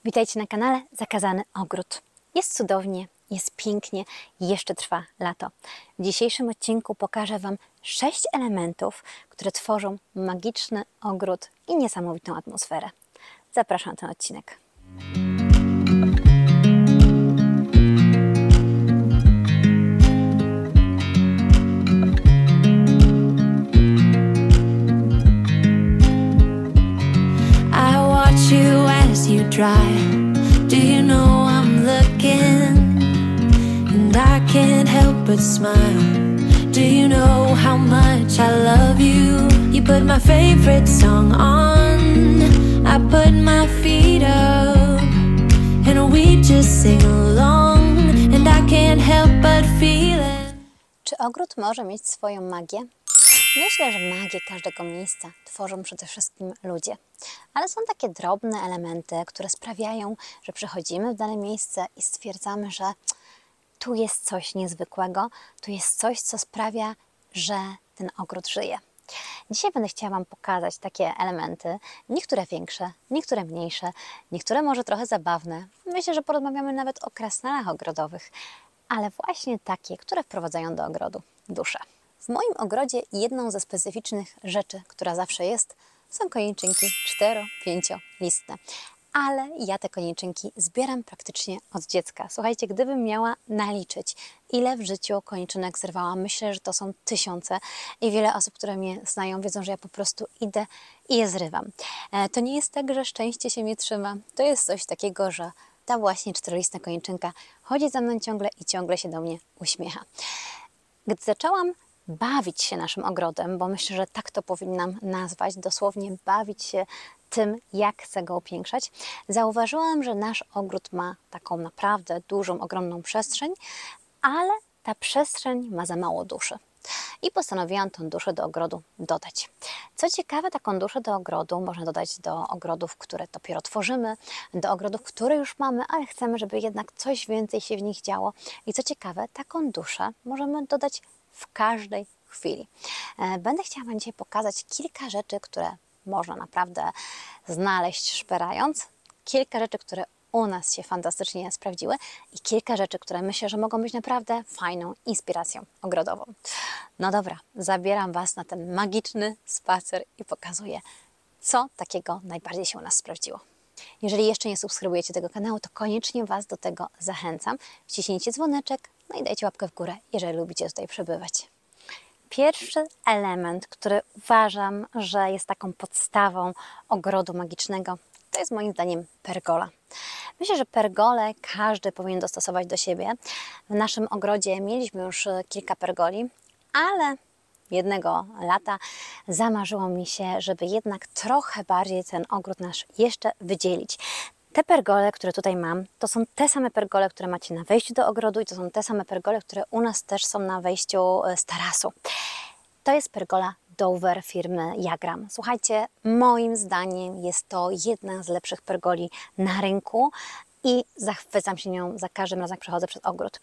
Witajcie na kanale Zakazany Ogród. Jest cudownie, jest pięknie i jeszcze trwa lato. W dzisiejszym odcinku pokażę Wam 6 elementów, które tworzą magiczny ogród i niesamowitą atmosferę. Zapraszam na ten odcinek. Do you know I'm looking and I can't help but smile? Do you know how much I love you? You put my favorite song on, I put my feet up and we just sing along and I can't help but feel it. Czy ogród może mieć swoją magię? Myślę, że magię każdego miejsca tworzą przede wszystkim ludzie. Ale są takie drobne elementy, które sprawiają, że przychodzimy w dane miejsce i stwierdzamy, że tu jest coś niezwykłego, tu jest coś, co sprawia, że ten ogród żyje. Dzisiaj będę chciała Wam pokazać takie elementy, niektóre większe, niektóre mniejsze, niektóre może trochę zabawne. Myślę, że porozmawiamy nawet o krasnalach ogrodowych, ale właśnie takie, które wprowadzają do ogrodu duszę. W moim ogrodzie jedną ze specyficznych rzeczy, która zawsze jest, są koniczynki 4-5 listne. Ale ja te koniczynki zbieram praktycznie od dziecka. Słuchajcie, gdybym miała naliczyć, ile w życiu koniczynek zrywałam, myślę, że to są tysiące i wiele osób, które mnie znają, wiedzą, że ja po prostu idę i je zrywam. To nie jest tak, że szczęście się mnie trzyma. To jest coś takiego, że ta właśnie 4-listna koniczynka chodzi za mną ciągle i ciągle się do mnie uśmiecha. Gdy zaczęłam bawić się naszym ogrodem, bo myślę, że tak to powinnam nazwać, dosłownie bawić się tym, jak chcę go upiększać, zauważyłam, że nasz ogród ma taką naprawdę dużą, ogromną przestrzeń, ale ta przestrzeń ma za mało duszy. I postanowiłam tą duszę do ogrodu dodać. Co ciekawe, taką duszę do ogrodu można dodać do ogrodów, które dopiero tworzymy, do ogrodów, które już mamy, ale chcemy, żeby jednak coś więcej się w nich działo. I co ciekawe, taką duszę możemy dodać w każdej chwili. Będę chciała Wam dzisiaj pokazać kilka rzeczy, które można naprawdę znaleźć szperając, kilka rzeczy, które u nas się fantastycznie sprawdziły i kilka rzeczy, które myślę, że mogą być naprawdę fajną inspiracją ogrodową. No dobra, zabieram Was na ten magiczny spacer i pokazuję, co takiego najbardziej się u nas sprawdziło. Jeżeli jeszcze nie subskrybujecie tego kanału, to koniecznie Was do tego zachęcam. Wciśnijcie dzwoneczek, no i dajcie łapkę w górę, jeżeli lubicie tutaj przebywać. Pierwszy element, który uważam, że jest taką podstawą ogrodu magicznego, to jest moim zdaniem pergola. Myślę, że pergolę każdy powinien dostosować do siebie. W naszym ogrodzie mieliśmy już kilka pergoli, ale jednego lata zamarzyło mi się, żeby jednak trochę bardziej ten ogród nasz jeszcze wydzielić. Te pergole, które tutaj mam, to są te same pergole, które macie na wejściu do ogrodu i to są te same pergole, które u nas też są na wejściu z tarasu. To jest pergola Dover firmy Jagram. Słuchajcie, moim zdaniem jest to jedna z lepszych pergoli na rynku i zachwycam się nią za każdym razem, jak przechodzę przez ogród.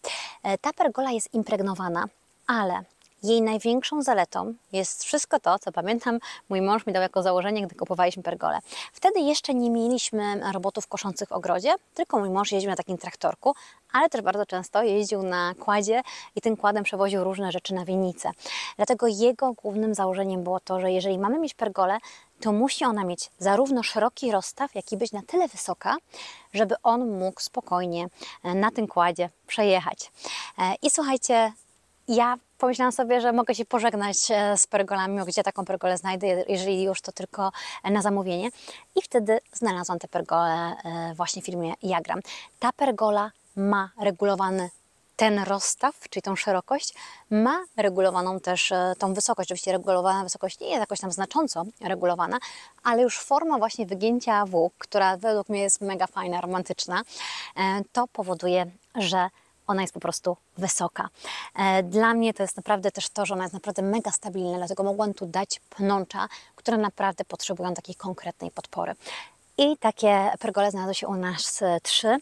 Ta pergola jest impregnowana, ale jej największą zaletą jest wszystko to, co pamiętam, mój mąż mi dał jako założenie, gdy kupowaliśmy pergolę. Wtedy jeszcze nie mieliśmy robotów koszących w ogrodzie, tylko mój mąż jeździł na takim traktorku, ale też bardzo często jeździł na kładzie i tym kładem przewoził różne rzeczy na winnicę. Dlatego jego głównym założeniem było to, że jeżeli mamy mieć pergolę, to musi ona mieć zarówno szeroki rozstaw, jak i być na tyle wysoka, żeby on mógł spokojnie na tym kładzie przejechać. I słuchajcie, ja pomyślałam sobie, że mogę się pożegnać z pergolami, gdzie taką pergolę znajdę, jeżeli już to tylko na zamówienie. I wtedy znalazłam tę pergolę właśnie w firmie Jagram. Ta pergola ma regulowany ten rozstaw, czyli tą szerokość, ma regulowaną też tą wysokość. Oczywiście regulowana wysokość nie jest jakoś tam znacząco regulowana, ale już forma właśnie wygięcia włók, która według mnie jest mega fajna, romantyczna, to powoduje, że ona jest po prostu wysoka. Dla mnie to jest naprawdę też to, że ona jest naprawdę mega stabilna, dlatego mogłam tu dać pnącza, które naprawdę potrzebują takiej konkretnej podpory. I takie pergole znalazły się u nas 3.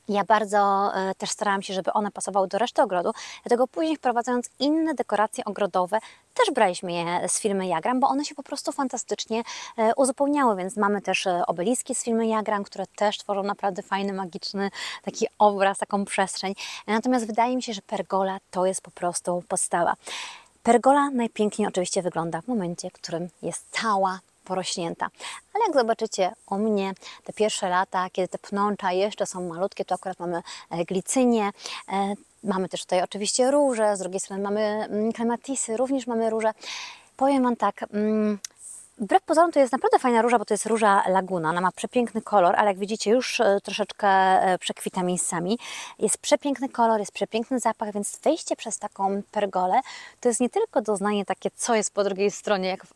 Ja bardzo też starałam się, żeby one pasowały do reszty ogrodu, dlatego później wprowadzając inne dekoracje ogrodowe, też braliśmy je z firmy Jagram, bo one się po prostu fantastycznie uzupełniały, więc mamy też obeliski z firmy Jagram, które też tworzą naprawdę fajny, magiczny taki obraz, taką przestrzeń. Natomiast wydaje mi się, że pergola to jest po prostu podstawa. Pergola najpiękniej oczywiście wygląda w momencie, w którym jest cała porośnięta. Ale jak zobaczycie u mnie te pierwsze lata, kiedy te pnącza jeszcze są malutkie, to akurat mamy glicynię, mamy też tutaj oczywiście róże, z drugiej strony mamy klematisy, również mamy róże. Powiem Wam tak, wbrew pozorom to jest naprawdę fajna róża, bo to jest róża Laguna. Ona ma przepiękny kolor, ale jak widzicie już troszeczkę przekwita miejscami. Jest przepiękny kolor, jest przepiękny zapach, więc wejście przez taką pergolę to jest nie tylko doznanie takie, co jest po drugiej stronie, jak w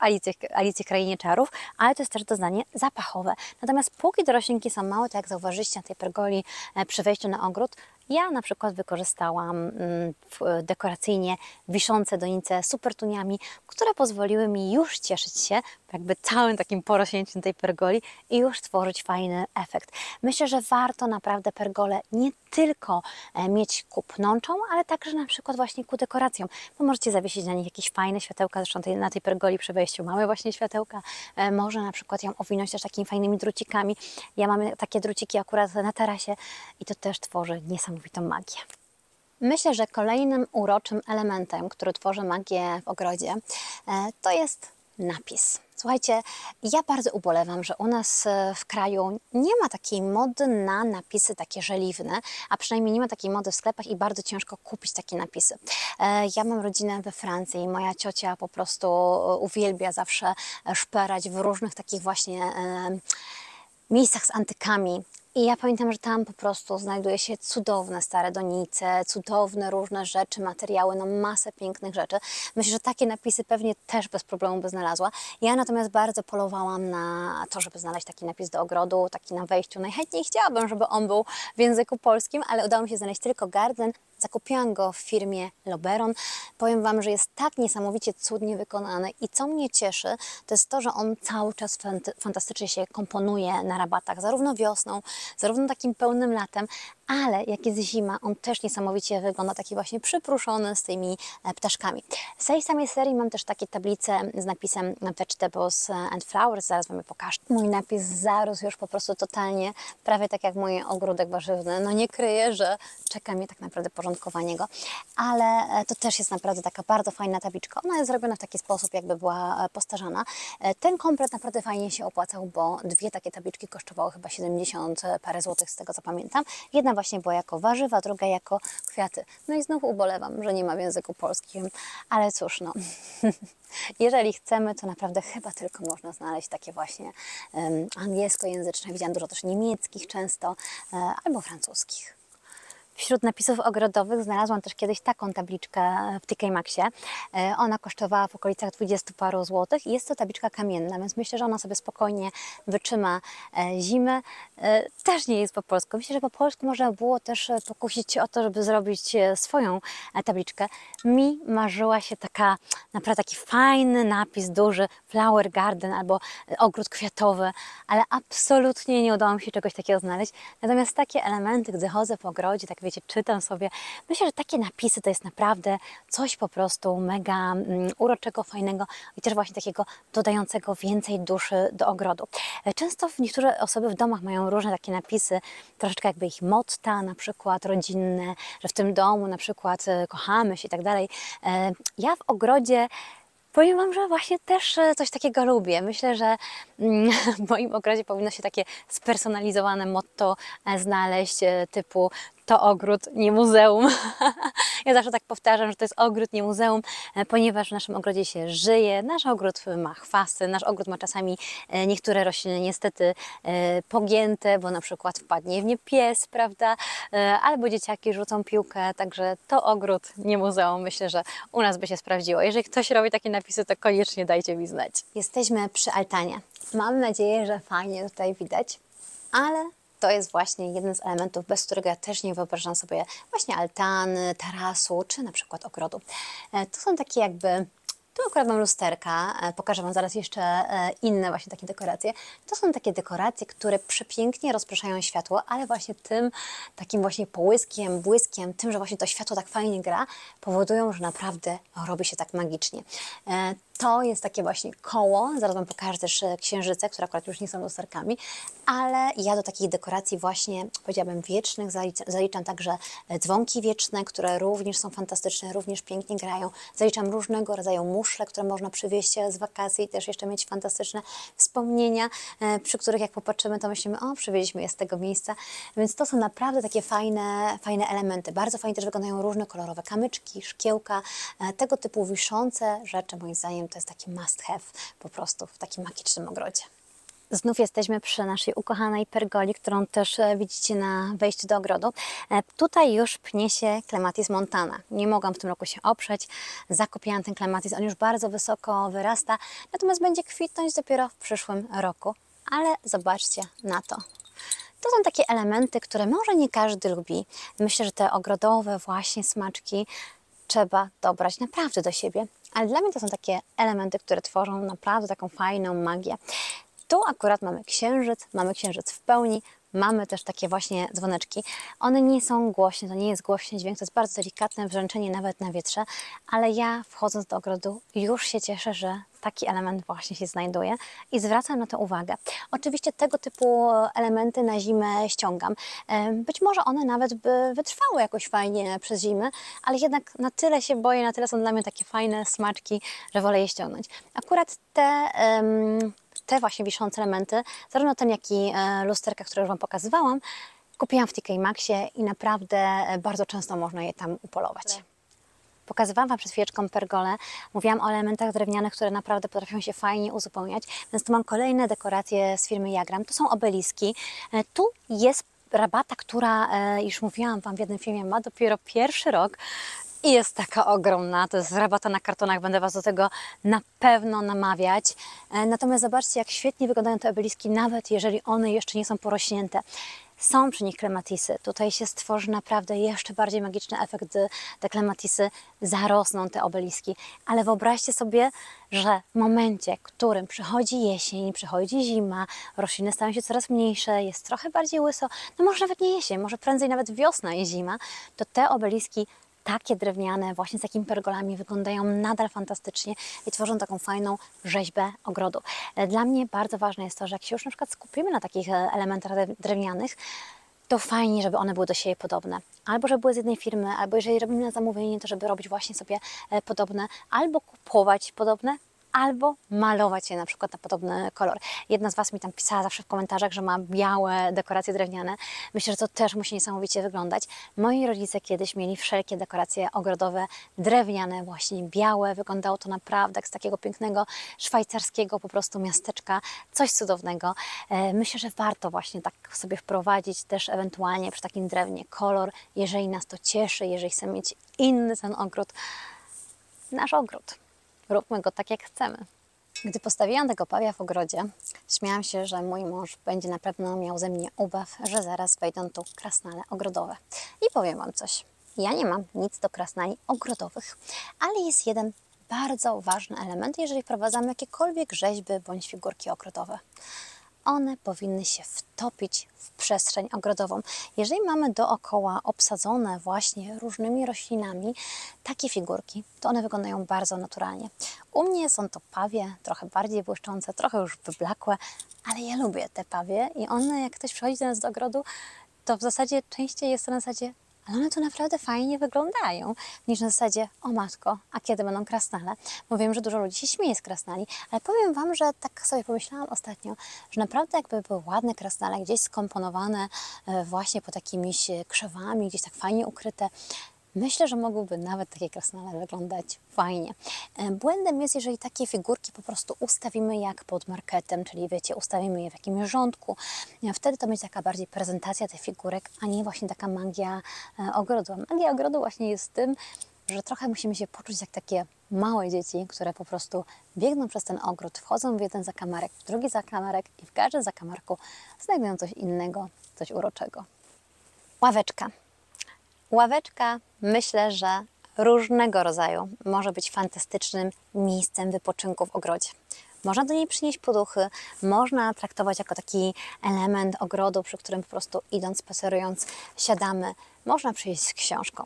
Alicji Krainie Czarów, ale to jest też doznanie zapachowe. Natomiast póki te roślinki są małe, to jak zauważyliście na tej pergoli przy wejściu na ogród, ja na przykład wykorzystałam dekoracyjnie wiszące donice z supertuniami, które pozwoliły mi już cieszyć się jakby całym takim porośnięciem tej pergoli i już tworzyć fajny efekt. Myślę, że warto naprawdę pergolę nie tylko mieć ku pnączom, ale także na przykład właśnie ku dekoracjom, bo możecie zawiesić na nich jakieś fajne światełka, zresztą na tej pergoli przy wejściu małe właśnie światełka, może na przykład ją owinąć też takimi fajnymi drucikami. Ja mam takie druciki akurat na tarasie i to też tworzy niesamowitą magię. Myślę, że kolejnym uroczym elementem, który tworzy magię w ogrodzie, to jest napis. Słuchajcie, ja bardzo ubolewam, że u nas w kraju nie ma takiej mody na napisy takie żeliwne, a przynajmniej nie ma takiej mody w sklepach i bardzo ciężko kupić takie napisy. Ja mam rodzinę we Francji i moja ciocia po prostu uwielbia zawsze szperać w różnych takich właśnie miejscach z antykami. I ja pamiętam, że tam po prostu znajduje się cudowne stare donice, cudowne różne rzeczy, materiały, no masę pięknych rzeczy. Myślę, że takie napisy pewnie też bez problemu by znalazła. Ja natomiast bardzo polowałam na to, żeby znaleźć taki napis do ogrodu, taki na wejściu. Najchętniej chciałabym, żeby on był w języku polskim, ale udało mi się znaleźć tylko garden. Zakupiłam go w firmie Loberon. Powiem Wam, że jest tak niesamowicie cudnie wykonany i co mnie cieszy, to jest to, że on cały czas fantastycznie się komponuje na rabatach, zarówno wiosną, zarówno takim pełnym latem, ale jak jest zima, on też niesamowicie wygląda taki właśnie przypruszony z tymi ptaszkami. Z tej samej serii mam też takie tablice z napisem Vegetables and Flowers, zaraz Wam je pokażę. Mój napis zarósł już po prostu totalnie, prawie tak jak mój ogródek warzywny. No nie kryję, że czeka mnie tak naprawdę porządkowanie go, ale to też jest naprawdę taka bardzo fajna tabliczka. Ona jest zrobiona w taki sposób, jakby była postarzana. Ten komplet naprawdę fajnie się opłacał, bo dwie takie tabliczki kosztowały chyba 70 parę złotych, z tego co pamiętam. Jedna właśnie była jako warzywa, druga jako kwiaty. No i znów ubolewam, że nie ma w języku polskim, ale cóż, no. Jeżeli chcemy, to naprawdę chyba tylko można znaleźć takie właśnie angielskojęzyczne. Widziałam dużo też niemieckich często, albo francuskich. Wśród napisów ogrodowych znalazłam też kiedyś taką tabliczkę w TK Maxie. Ona kosztowała w okolicach 20 paru złotych i jest to tabliczka kamienna, więc myślę, że ona sobie spokojnie wytrzyma zimę. Też nie jest po polsku. Myślę, że po polsku można było też pokusić się o to, żeby zrobić swoją tabliczkę. Mi marzyła się taka, naprawdę taki fajny napis, duży, flower garden albo ogród kwiatowy, ale absolutnie nie udało mi się czegoś takiego znaleźć. Natomiast takie elementy, gdy chodzę po ogrodzie, tak wiecie, czytam sobie, myślę, że takie napisy to jest naprawdę coś po prostu mega uroczego, fajnego i też właśnie takiego dodającego więcej duszy do ogrodu. Często niektóre osoby w domach mają różne takie napisy, troszeczkę jakby ich motta, na przykład rodzinne, że w tym domu na przykład kochamy się i tak dalej. Ja w ogrodzie powiem Wam, że właśnie też coś takiego lubię. Myślę, że w moim ogrodzie powinno się takie spersonalizowane motto znaleźć, typu to ogród, nie muzeum. Ja zawsze tak powtarzam, że to jest ogród, nie muzeum, ponieważ w naszym ogrodzie się żyje. Nasz ogród ma chwasty, nasz ogród ma czasami niektóre rośliny niestety pogięte, bo na przykład wpadnie w nie pies, prawda? Albo dzieciaki rzucą piłkę, także to ogród, nie muzeum. Myślę, że u nas by się sprawdziło. Jeżeli ktoś robi takie napisy, to koniecznie dajcie mi znać. Jesteśmy przy altanie. Mam nadzieję, że fajnie tutaj widać, ale to jest właśnie jeden z elementów, bez którego ja też nie wyobrażam sobie właśnie altany, tarasu, czy na przykład ogrodu. To są takie jakby Tu akurat mam lusterka, pokażę Wam zaraz jeszcze inne właśnie takie dekoracje. To są takie dekoracje, które przepięknie rozpraszają światło, ale właśnie tym takim właśnie połyskiem, błyskiem, tym, że właśnie to światło tak fajnie gra, powodują, że naprawdę robi się tak magicznie. To jest takie właśnie koło, zaraz Wam pokażę też księżyce, które akurat już nie są lusterkami, ale ja do takich dekoracji właśnie, powiedziałabym, wiecznych zaliczam także dzwonki wieczne, które również są fantastyczne, również pięknie grają. Zaliczam różnego rodzaju muszle, które można przywieźć z wakacji i też jeszcze mieć fantastyczne wspomnienia, przy których jak popatrzymy, to myślimy, o, przywieźliśmy je z tego miejsca. Więc to są naprawdę takie fajne elementy. Bardzo fajnie też wyglądają różne kolorowe kamyczki, szkiełka, tego typu wiszące rzeczy, moim zdaniem to jest taki must have po prostu w takim magicznym ogrodzie. Znów jesteśmy przy naszej ukochanej pergoli, którą też widzicie na wejściu do ogrodu. Tutaj już pnie się Clematis montana. Nie mogłam w tym roku się oprzeć. Zakupiłam ten Clematis, on już bardzo wysoko wyrasta, natomiast będzie kwitnąć dopiero w przyszłym roku. Ale zobaczcie na to. To są takie elementy, które może nie każdy lubi. Myślę, że te ogrodowe właśnie smaczki trzeba dobrać naprawdę do siebie. Ale dla mnie to są takie elementy, które tworzą naprawdę taką fajną magię. Tu akurat mamy księżyc w pełni, mamy też takie właśnie dzwoneczki. One nie są głośne, to nie jest głośny dźwięk, to jest bardzo delikatne wrzęczenie nawet na wietrze, ale ja wchodząc do ogrodu już się cieszę, że taki element właśnie się znajduje i zwracam na to uwagę. Oczywiście tego typu elementy na zimę ściągam. Być może one nawet by wytrwały jakoś fajnie przez zimę, ale jednak na tyle się boję, na tyle są dla mnie takie fajne smaczki, że wolę je ściągnąć. Akurat te właśnie wiszące elementy, zarówno ten, jak i lusterka, które już Wam pokazywałam, kupiłam w TK Maxxie i naprawdę bardzo często można je tam upolować. Pokazywałam Wam przed chwileczką pergolę, mówiłam o elementach drewnianych, które naprawdę potrafią się fajnie uzupełniać, więc tu mam kolejne dekoracje z firmy Jagram. To są obeliski. Tu jest rabata, która, już mówiłam Wam w jednym filmie, ma dopiero pierwszy rok. I jest taka ogromna, to jest rabata na kartonach, będę Was do tego na pewno namawiać. Natomiast zobaczcie, jak świetnie wyglądają te obeliski, nawet jeżeli one jeszcze nie są porośnięte. Są przy nich klematisy. Tutaj się stworzy naprawdę jeszcze bardziej magiczny efekt, gdy te klematisy zarosną, te obeliski. Ale wyobraźcie sobie, że w momencie, w którym przychodzi jesień, przychodzi zima, rośliny stają się coraz mniejsze, jest trochę bardziej łyso, no może nawet nie jesień, może prędzej nawet wiosna i zima, to te obeliski takie drewniane, właśnie z takimi pergolami, wyglądają nadal fantastycznie i tworzą taką fajną rzeźbę ogrodu. Dla mnie bardzo ważne jest to, że jak się już na przykład skupimy na takich elementach drewnianych, to fajnie, żeby one były do siebie podobne. Albo żeby były z jednej firmy, albo jeżeli robimy na zamówienie, to żeby robić właśnie sobie podobne, albo kupować podobne, albo malować je na przykład na podobny kolor. Jedna z Was mi tam pisała zawsze w komentarzach, że ma białe dekoracje drewniane. Myślę, że to też musi niesamowicie wyglądać. Moi rodzice kiedyś mieli wszelkie dekoracje ogrodowe drewniane, właśnie białe. Wyglądało to naprawdę jak z takiego pięknego szwajcarskiego po prostu miasteczka. Coś cudownego. Myślę, że warto właśnie tak sobie wprowadzić też ewentualnie przy takim drewnie kolor, jeżeli nas to cieszy, jeżeli chcemy mieć inny ten ogród. Nasz ogród. Róbmy go tak, jak chcemy. Gdy postawiłam tego pawia w ogrodzie, śmiałam się, że mój mąż będzie na pewno miał ze mnie ubaw, że zaraz wejdą tu krasnale ogrodowe. I powiem Wam coś. Ja nie mam nic do krasnali ogrodowych, ale jest jeden bardzo ważny element, jeżeli wprowadzamy jakiekolwiek rzeźby bądź figurki ogrodowe. One powinny się wtopić w przestrzeń ogrodową. Jeżeli mamy dookoła obsadzone właśnie różnymi roślinami takie figurki, to one wyglądają bardzo naturalnie. U mnie są to pawie, trochę bardziej błyszczące, trochę już wyblakłe, ale ja lubię te pawie i one, jak ktoś przychodzi do nas do ogrodu, to w zasadzie częściej jest to na zasadzie, ale one tu naprawdę fajnie wyglądają, niż na zasadzie, o matko, a kiedy będą krasnale? Bo wiem, że dużo ludzi się śmieje z krasnali, ale powiem Wam, że tak sobie pomyślałam ostatnio, że naprawdę jakby były ładne krasnale, gdzieś skomponowane właśnie pod jakimiś krzewami, gdzieś tak fajnie ukryte, myślę, że mogłyby nawet takie krasnale wyglądać fajnie. Błędem jest, jeżeli takie figurki po prostu ustawimy jak pod marketem, czyli wiecie, ustawimy je w jakimś rządku. Wtedy to będzie taka bardziej prezentacja tych figurek, a nie właśnie taka magia ogrodu. Magia ogrodu właśnie jest tym, że trochę musimy się poczuć jak takie małe dzieci, które po prostu biegną przez ten ogród, wchodzą w jeden zakamarek, w drugi zakamarek i w każdym zakamarku znajdują coś innego, coś uroczego. Ławeczka. Ławeczka, myślę, że różnego rodzaju może być fantastycznym miejscem wypoczynku w ogrodzie. Można do niej przynieść poduchy, można traktować jako taki element ogrodu, przy którym po prostu idąc, spacerując, siadamy. Można przyjść z książką.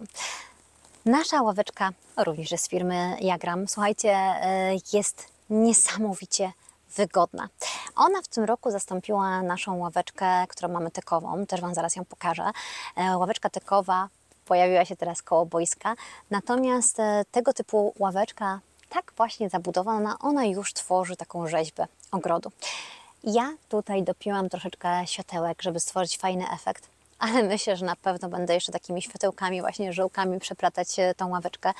Nasza ławeczka również jest z firmy Jagram. Słuchajcie, jest niesamowicie wygodna. Ona w tym roku zastąpiła naszą ławeczkę, którą mamy tekową. Też Wam zaraz ją pokażę. Ławeczka tekowa pojawiła się teraz koło boiska. Natomiast tego typu ławeczka, tak właśnie zabudowana, ona już tworzy taką rzeźbę ogrodu. Ja tutaj dopiłam troszeczkę światełek, żeby stworzyć fajny efekt, ale myślę, że na pewno będę jeszcze takimi światełkami, właśnie żyłkami przeplatać tą ławeczkę.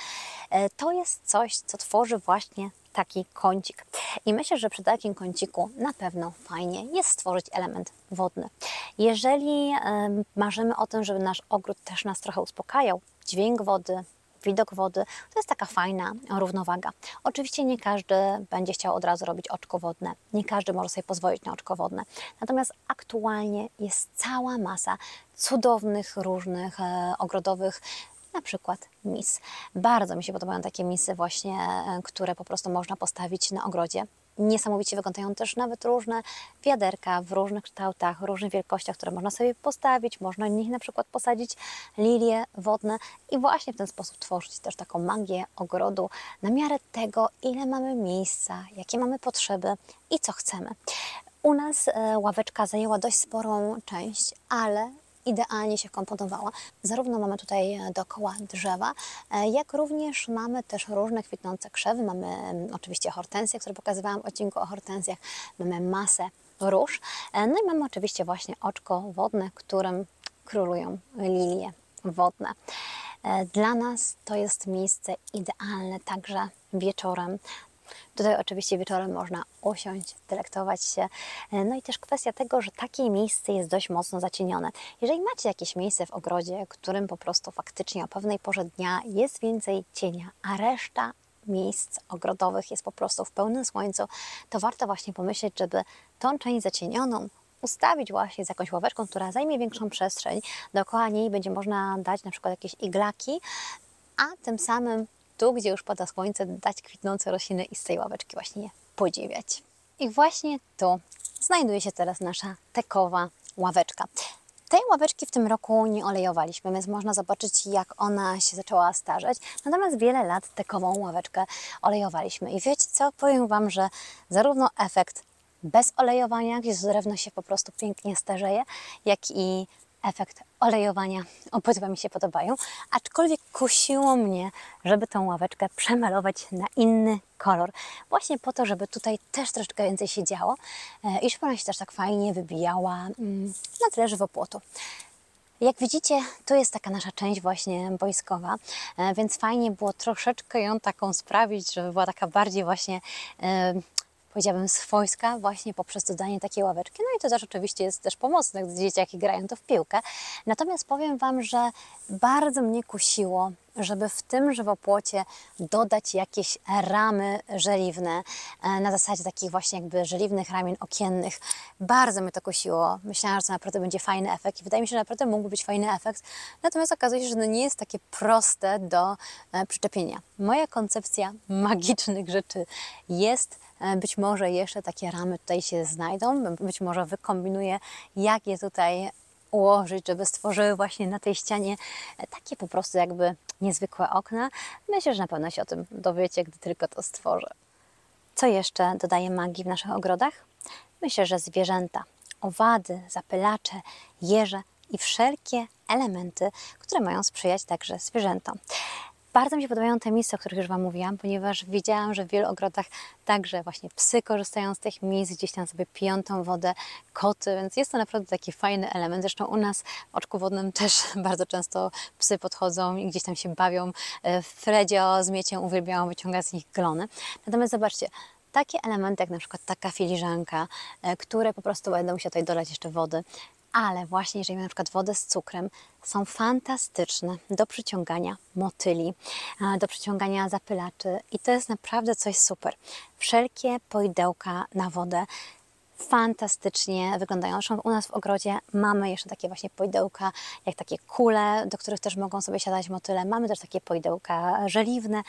To jest coś, co tworzy właśnie taki kącik. I myślę, że przy takim kąciku na pewno fajnie jest stworzyć element wodny. Jeżeli marzymy o tym, żeby nasz ogród też nas trochę uspokajał, dźwięk wody, widok wody, to jest taka fajna równowaga. Oczywiście nie każdy będzie chciał od razu robić oczko wodne, nie każdy może sobie pozwolić na oczko wodne. Natomiast aktualnie jest cała masa cudownych, różnych ogrodowych, na przykład mis. Bardzo mi się podobają takie misy właśnie, które po prostu można postawić na ogrodzie. Niesamowicie wyglądają też nawet różne wiaderka w różnych kształtach, różnych wielkościach, które można sobie postawić. Można w nich na przykład posadzić lilie wodne i właśnie w ten sposób tworzyć też taką magię ogrodu na miarę tego, ile mamy miejsca, jakie mamy potrzeby i co chcemy. U nas ławeczka zajęła dość sporą część, ale idealnie się komponowała. Zarówno mamy tutaj dookoła drzewa, jak również mamy też różne kwitnące krzewy. Mamy oczywiście hortensje, które pokazywałam w odcinku o hortensjach. Mamy masę róż. No i mamy oczywiście właśnie oczko wodne, którym królują lilie wodne. Dla nas to jest miejsce idealne także wieczorem. Tutaj oczywiście wieczorem można usiąść, delektować się. No i też kwestia tego, że takie miejsce jest dość mocno zacienione. Jeżeli macie jakieś miejsce w ogrodzie, którym po prostu faktycznie o pewnej porze dnia jest więcej cienia, a reszta miejsc ogrodowych jest po prostu w pełnym słońcu, to warto właśnie pomyśleć, żeby tą część zacienioną ustawić właśnie z jakąś ławeczką, która zajmie większą przestrzeń. Dookoła niej będzie można dać na przykład jakieś iglaki, a tym samym tu, gdzie już pada słońce, dać kwitnące rośliny i z tej ławeczki właśnie je podziwiać. I właśnie tu znajduje się teraz nasza tekowa ławeczka. Tej ławeczki w tym roku nie olejowaliśmy, więc można zobaczyć, jak ona się zaczęła starzeć. Natomiast wiele lat tekową ławeczkę olejowaliśmy. I wiecie co? Powiem Wam, że zarówno efekt bez olejowania, gdzie drewno się po prostu pięknie starzeje, jak i efekt olejowania obydwa mi się podobają, aczkolwiek kusiło mnie, żeby tą ławeczkę przemalować na inny kolor. Właśnie po to, żeby tutaj też troszeczkę więcej się działo i żeby ona się też tak fajnie wybijała na tle żywopłotu. Jak widzicie, to jest taka nasza część właśnie boiskowa, więc fajnie było troszeczkę ją taką sprawić, żeby była taka bardziej właśnie powiedziałabym swojska właśnie poprzez dodanie takiej ławeczki. No i to też oczywiście jest też pomocne, gdy dzieciaki grają to w piłkę. Natomiast powiem Wam, że bardzo mnie kusiło, żeby w tym żywopłocie dodać jakieś ramy żeliwne na zasadzie takich właśnie jakby żeliwnych ramion okiennych. Bardzo mnie to kusiło. Myślałam, że to naprawdę będzie fajny efekt i wydaje mi się, że naprawdę mógłby być fajny efekt. Natomiast okazuje się, że to nie jest takie proste do przyczepienia. Moja koncepcja magicznych rzeczy jest, być może jeszcze takie ramy tutaj się znajdą, być może wykombinuję, jak je tutaj ułożyć, żeby stworzyły właśnie na tej ścianie takie po prostu jakby niezwykłe okna. Myślę, że na pewno się o tym dowiecie, gdy tylko to stworzę. Co jeszcze dodaje magii w naszych ogrodach? Myślę, że zwierzęta, owady, zapylacze, jeże i wszelkie elementy, które mają sprzyjać także zwierzętom. Bardzo mi się podobają te miejsca, o których już Wam mówiłam, ponieważ widziałam, że w wielu ogrodach także właśnie psy korzystają z tych miejsc, gdzieś tam sobie piją tą wodę, koty, więc jest to naprawdę taki fajny element. Zresztą u nas w oczku wodnym też bardzo często psy podchodzą i gdzieś tam się bawią. Fredzio z Mieciem uwielbiają wyciągać z nich glony. Natomiast zobaczcie, takie elementy jak na przykład taka filiżanka, które po prostu będą musiały tutaj dolać jeszcze wody, ale właśnie jeżeli mamy na przykład wodę z cukrem, są fantastyczne do przyciągania motyli, do przyciągania zapylaczy i to jest naprawdę coś super. Wszelkie poidełka na wodę fantastycznie wyglądają. Zresztą u nas w ogrodzie mamy jeszcze takie właśnie poidełka, jak takie kule, do których też mogą sobie siadać motyle. Mamy też takie poidełka żeliwne.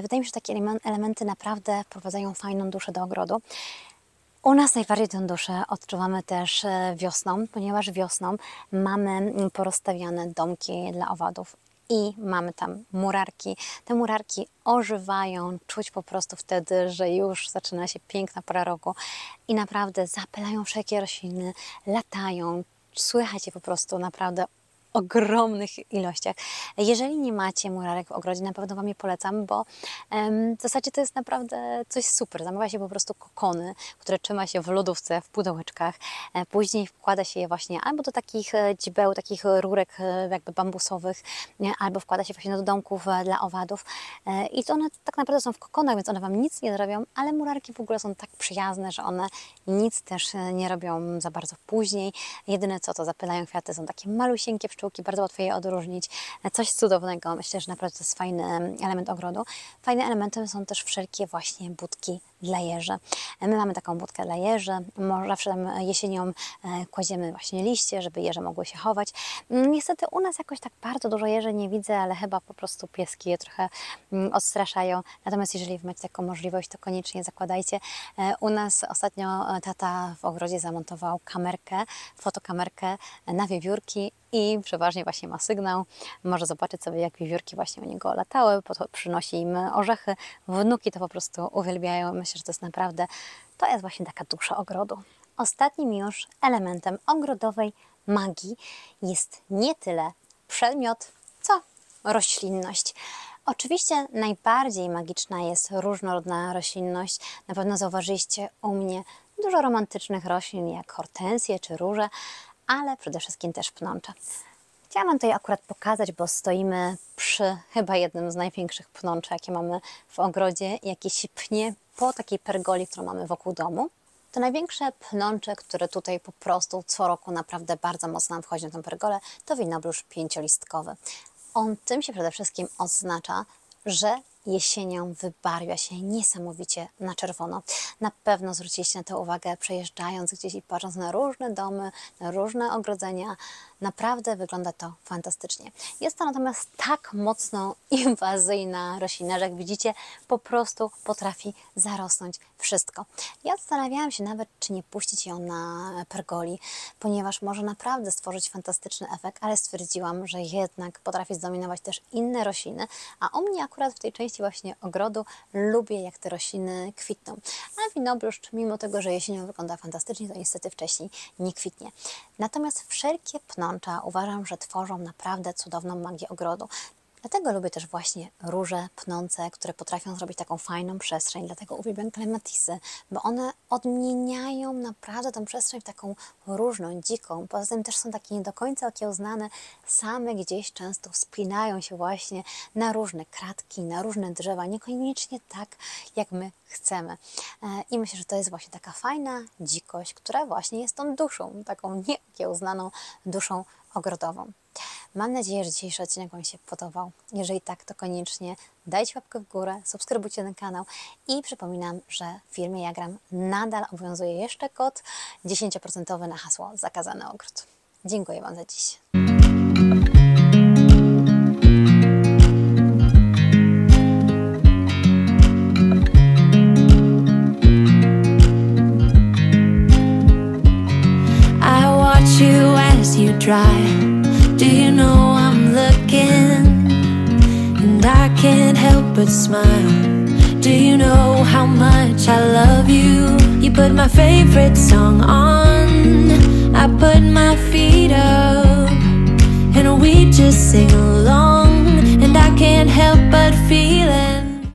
Wydaje mi się, że takie elementy naprawdę wprowadzają fajną duszę do ogrodu. U nas najbardziej tę duszę odczuwamy też wiosną, ponieważ wiosną mamy porozstawiane domki dla owadów i mamy tam murarki. Te murarki ożywają, czuć po prostu wtedy, że już zaczyna się piękna pora roku i naprawdę zapylają wszelkie rośliny, latają, słychać je po prostu naprawdę ogromnych ilościach. Jeżeli nie macie murarek w ogrodzie, na pewno Wam je polecam, bo w zasadzie to jest naprawdę coś super. Zamawia się po prostu kokony, które trzyma się w lodówce, w pudełeczkach. Później wkłada się je właśnie albo do takich dźbeł, takich rurek jakby bambusowych, albo wkłada się właśnie do domków dla owadów. I to one tak naprawdę są w kokonach, więc one Wam nic nie zrobią, ale murarki w ogóle są tak przyjazne, że one nic też nie robią za bardzo później. Jedyne co to zapylają kwiaty, są takie malusieńkie pszczółki, bardzo łatwo je odróżnić. Coś cudownego. Myślę, że naprawdę to jest fajny element ogrodu. Fajnym elementem są też wszelkie właśnie budki dla jeży. My mamy taką budkę dla jeży. Zawsze tam jesienią kładziemy właśnie liście, żeby jeże mogły się chować. Niestety u nas jakoś tak bardzo dużo jeży nie widzę, ale chyba po prostu pieski je trochę odstraszają. Natomiast jeżeli macie taką możliwość, to koniecznie zakładajcie. U nas ostatnio tata w ogrodzie zamontował kamerkę, fotokamerkę na wiewiórki i przeważnie właśnie ma sygnał. Może zobaczyć sobie, jak wiewiórki właśnie u niego latały, przynosi im orzechy. Wnuki to po prostu uwielbiają. Myślę, że to jest naprawdę, to jest właśnie taka dusza ogrodu. Ostatnim już elementem ogrodowej magii jest nie tyle przedmiot, co roślinność. Oczywiście najbardziej magiczna jest różnorodna roślinność. Na pewno zauważyliście u mnie dużo romantycznych roślin, jak hortensje czy róże, ale przede wszystkim też pnącza. Chciałam Wam tutaj akurat pokazać, bo stoimy przy chyba jednym z największych pnączy, jakie mamy w ogrodzie, jakie się pnie po takiej pergoli, którą mamy wokół domu. To największe pnącze, które tutaj po prostu co roku naprawdę bardzo mocno nam wchodzi na tę pergolę, to winobróż pięciolistkowy. On tym się przede wszystkim oznacza, że jesienią wybarwia się niesamowicie na czerwono. Na pewno zwróciliście na to uwagę, przejeżdżając gdzieś i patrząc na różne domy, na różne ogrodzenia. Naprawdę wygląda to fantastycznie. Jest to natomiast tak mocno inwazyjna roślina, że jak widzicie, po prostu potrafi zarosnąć wszystko. Ja zastanawiałam się nawet, czy nie puścić ją na pergoli, ponieważ może naprawdę stworzyć fantastyczny efekt, ale stwierdziłam, że jednak potrafi zdominować też inne rośliny, a u mnie akurat w tej części właśnie ogrodu lubię, jak te rośliny kwitną. A winobruszcz, mimo tego, że jesienią wygląda fantastycznie, to niestety wcześniej nie kwitnie. Natomiast wszelkie pnącza uważam, że tworzą naprawdę cudowną magię ogrodu. Dlatego lubię też właśnie róże pnące, które potrafią zrobić taką fajną przestrzeń. Dlatego uwielbiam klematisy, bo one odmieniają naprawdę tą przestrzeń w taką różną, dziką. Poza tym też są takie nie do końca okiełznane, same gdzieś często wspinają się właśnie na różne kratki, na różne drzewa, niekoniecznie tak, jak my chcemy. I myślę, że to jest właśnie taka fajna dzikość, która właśnie jest tą duszą, taką nieokiełznaną duszą ogrodową. Mam nadzieję, że dzisiejszy odcinek Wam się podobał. Jeżeli tak, to koniecznie dajcie łapkę w górę, subskrybujcie ten kanał i przypominam, że w firmie Jagram nadal obowiązuje jeszcze kod 10% na hasło Zakazany Ogród. Dziękuję Wam za dziś. I watch you as you drive. Do you know I'm looking? And I can't help but smile. Do you know how much I love you? You put my favorite song on, I put my feet up, and we just sing along. And I can't help but feel